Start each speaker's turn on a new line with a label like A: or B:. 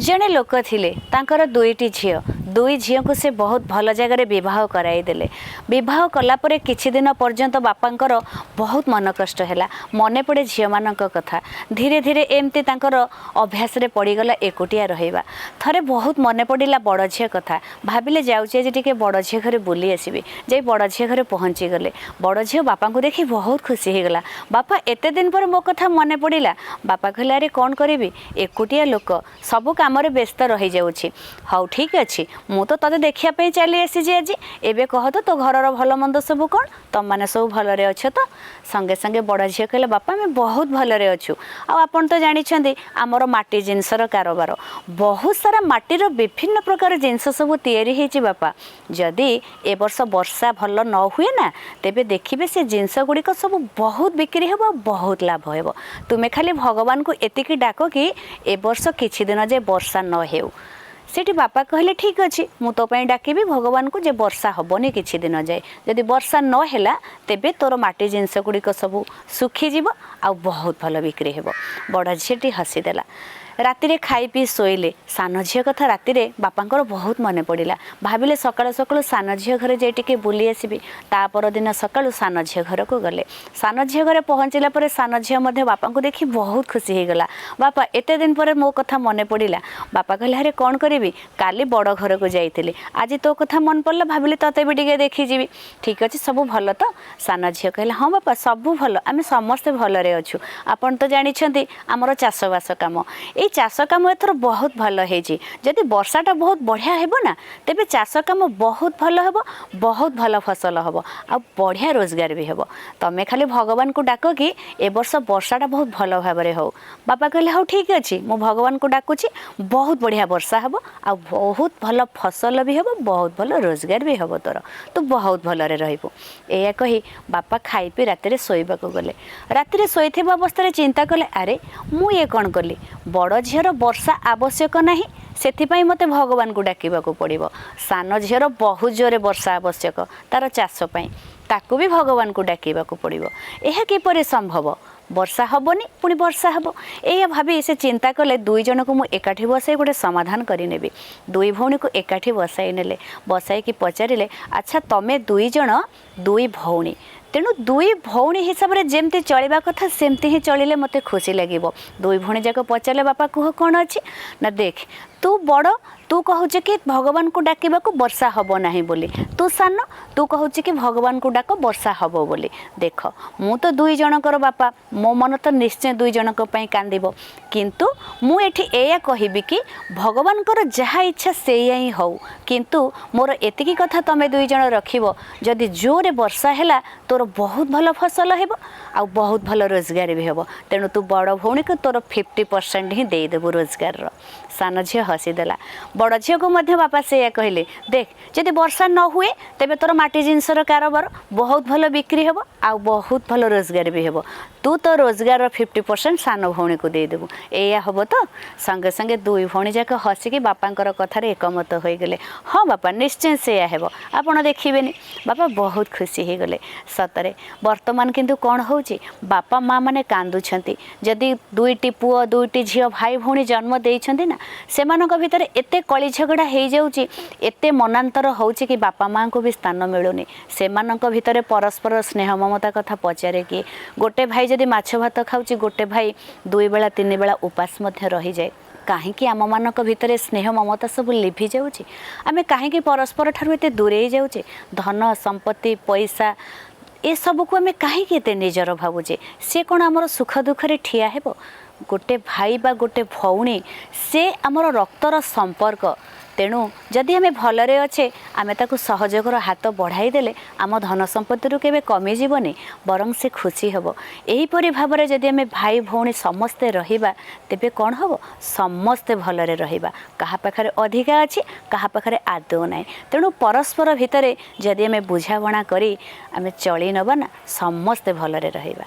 A: जड़े लोक थिले तांकर दुईटी झील दुई झील को से बहुत भल जगार बह कराइदेले। बह कलापर किछि दिन पर्यंत बापांकर बहुत मन कष्ट है मन पड़े झील मान कथा धीरे धीरे एमती तांकर अभ्यास रे पड़गला एकुटिया रहिबा। थरे बहुत मन पड़ा बड़ झी कथा भाविले जाऊँचे आज टे बड़ झी घरे बुली आसबि जे बड़ झी घरे पहुँची गले। बड़ झी बापा को देखी बहुत खुशी होगला। बापा एते दिन पर मो कथा मन पड़ा। बापा कहले अरे कौन करी एकुटिया लोक सब कम व्यस्त रही जाऊँगी। हाँ ठीक अच्छे मु तो ते देखापी चली आसी आज एवं कह तो घर भल मंद सब कौन तुम मैंने सब भलरे अच्छ तो संगे संगे बड़ झी कहले बापा आम बहुत भलरे अच्छु। आपन तो जानी आमर माटी जिनसर कारोबार बहुत सारा माटीर विभिन्न प्रकार जिनस सब तैयारी होती। बापा जदि ए वर्ष वर्षा भल न हुए ना तेबे देखिबे से जिनस गुड़िक सब बहुत बिक्री हो बहुत लाभ हो। तुम्हें खाली भगवान को एतिकी डाक कि ए वर्ष किछि दिन जे वर्षा न हेउ। सेठी बापा कहले ठीक अच्छे मु तो डाकिबी भगवान को जे वर्षा हबनी किछि दिन जाए जदि वर्षा न हैला तेबे तोर माटी जिनस गुड़िक सब सुखीज आ बहुत भल बिक्री हेब। बड़ झीटी हसीदेला। राति रे खाई पी शोइले सान झी कथा राति रे बापांकर बहुत मन पड़ा। भाविले सकाळु सकाळु सान झी घरे जाई टिके बुली आसबि। ता पर दिन सकाळु सान झी घर को गले। सान झी घरे पहुँचला पर सान झी मध्य बापा को देखी बहुत खुशी हो गला। बापा एते दिन पर मो कथा मन पड़ा। बापा कहले अरे कौन करी काली बड़ घर को जाइए आज तो कथा मन पड़ा भाविले तते भी टिके देखी जीवी। ठीक अच्छे सब भल तो सान झी कहले हाँ बापा सब भल आम समस्ते भलरे अच्छु। आपन तो जानी आमर चाषबास काम ये चाष कम एथर बहुत भल होती। जदि वर्षाटा बहुत बढ़िया हेबो ना तेबे चाष कम बहुत भल हेबो बहुत भल फसल हेबो आ बढ़िया रोजगार भी हेबो। तमे खाली भगवान को डाक कि ए वर्ष वर्षाटा बहुत भल भाव में हो। बापा कहले हाँ ठीक अच्छे मु भगवान को डाकुची बहुत बढ़िया वर्षा हेबो आ बहुत भल फसल भी हेबो बहुत भल रोजगार भी हेबो तोर तू बहुत भलरे रहिबो। एया कही बापा खाई पी राति शोइबा को गले। राति शोइथिबा अवस्था चिंता कले अरे मु ये कौन कली बड़ झीर वर्षा आवश्यक नहीं से मते भगवान को डाकिबा को पड़िबो। सान झीर बहुत जोरे वर्षा आवश्यक तार चाष पई ताकू भी भगवान को डाकिबा को पड़िबो। एहा किपरि संभव वर्षा हबनी पुणी वर्षा हब या भाभी से चिंता कले। दुई जन को मुझे एकाठी बसाई गोटे समाधान करनेबी। दुई भौणी को एकाठी बसाई नेले बसाई कि पचारे अच्छा तमें दुई जन दुई भौणी तेणु दुई भौणी हिसाब से जमती चलवा कथा सेमती ही चलिले मते खुशी लगे। दुई भौणी जाक पचारे बापा कह कौन अच्छे ना देख तू बड़ तू कहूँ कि भगवान को डाकिबा को वर्षा हब नाही बोली तू सान तू कहूँ कि भगवान को डाक वर्षा हब बोली। देख मु तो दुई जनकर बापा मो मन तो निश्चय दुई जनक पई कांदिबो किंतु मु एठी एया कहिबी कि भगवानकर जहाँ इच्छा से ही हो किंतु मोर एतिकी कथा तमे दुई जन रखिबो जदि जोरे वर्षा हैला तोर बहुत भल फसल हेबो आ बहुत भल रोजगार भी हेबो। तेणु तू बड़ भौणी को तोर 50% ही दे देबो रोजगार रो। सान झी हसीदेला। बड़ झी को मध्य बापा से कहले देख जदि वर्षा न हुए तेबे तोर माटी जिनसर कारोबार बहुत भल बिक्री हेबो आ बहुत भल रोजगार भी हेबो। तू तो रोजगार 50% सान भौणी को दे देबो। एया हबो तो संगे संगे दुई भौणी जाक हसिकी बापांकर कथार एकमत हो गले। हाँ बापा निश्चय से हेबो आपण देखिबेनी। बापा बहुत खुशी हो गले। सतरे वर्तमान किंतु कौन होची बापा माँ माने कांदुछंती जदि दुईटी पुओ दुईटी झील भाई भौणी जन्म देइछंती ना सेमानक भितर एते कली झगड़ा हो जाउची एते मनांतर होची कि बापा माँ को भी स्थान मिलुनी। सेमानक भितर परस्पर स्नेह ममता कथा पचारे कि गोटे भाई जदि माछ भात खाउची गोटे भाई दुई बेला तीन बेला उपास मध्य रही जाए कहीं आम मानक भितर स्नेह ममता सब लिभि जाउची आम कहीं परस्पर ठारू एते दूरे जाउचे धन संपत्ति पैसा ए सब को आम कहीं निजर भावुचे सी कौन आमर सुख दुखरे ठिया हेबो। गोटे भाई बा गोटे भौणी से आमर रक्तर संपर्क। तेणु जदि आम भलरे अच्छे आम ताकू सहयोगर हाथ बढ़ाई देले आम धन संपत्ति केबे कमी जीवनी बरं से खुशी हेबो। एहीपरि भाव में जदि आम भाई भौणी समस्ते रहिबा तेबे कौन हबो समस्ते भलरे रहिबा। कहा पाखरे अधिका अच्छी कहा पाखरे आदौ नाई। तेणु परस्पर भितर जदि आम बुझाबणा करी आम चली नबा ना समस्ते भलरे रहिबा।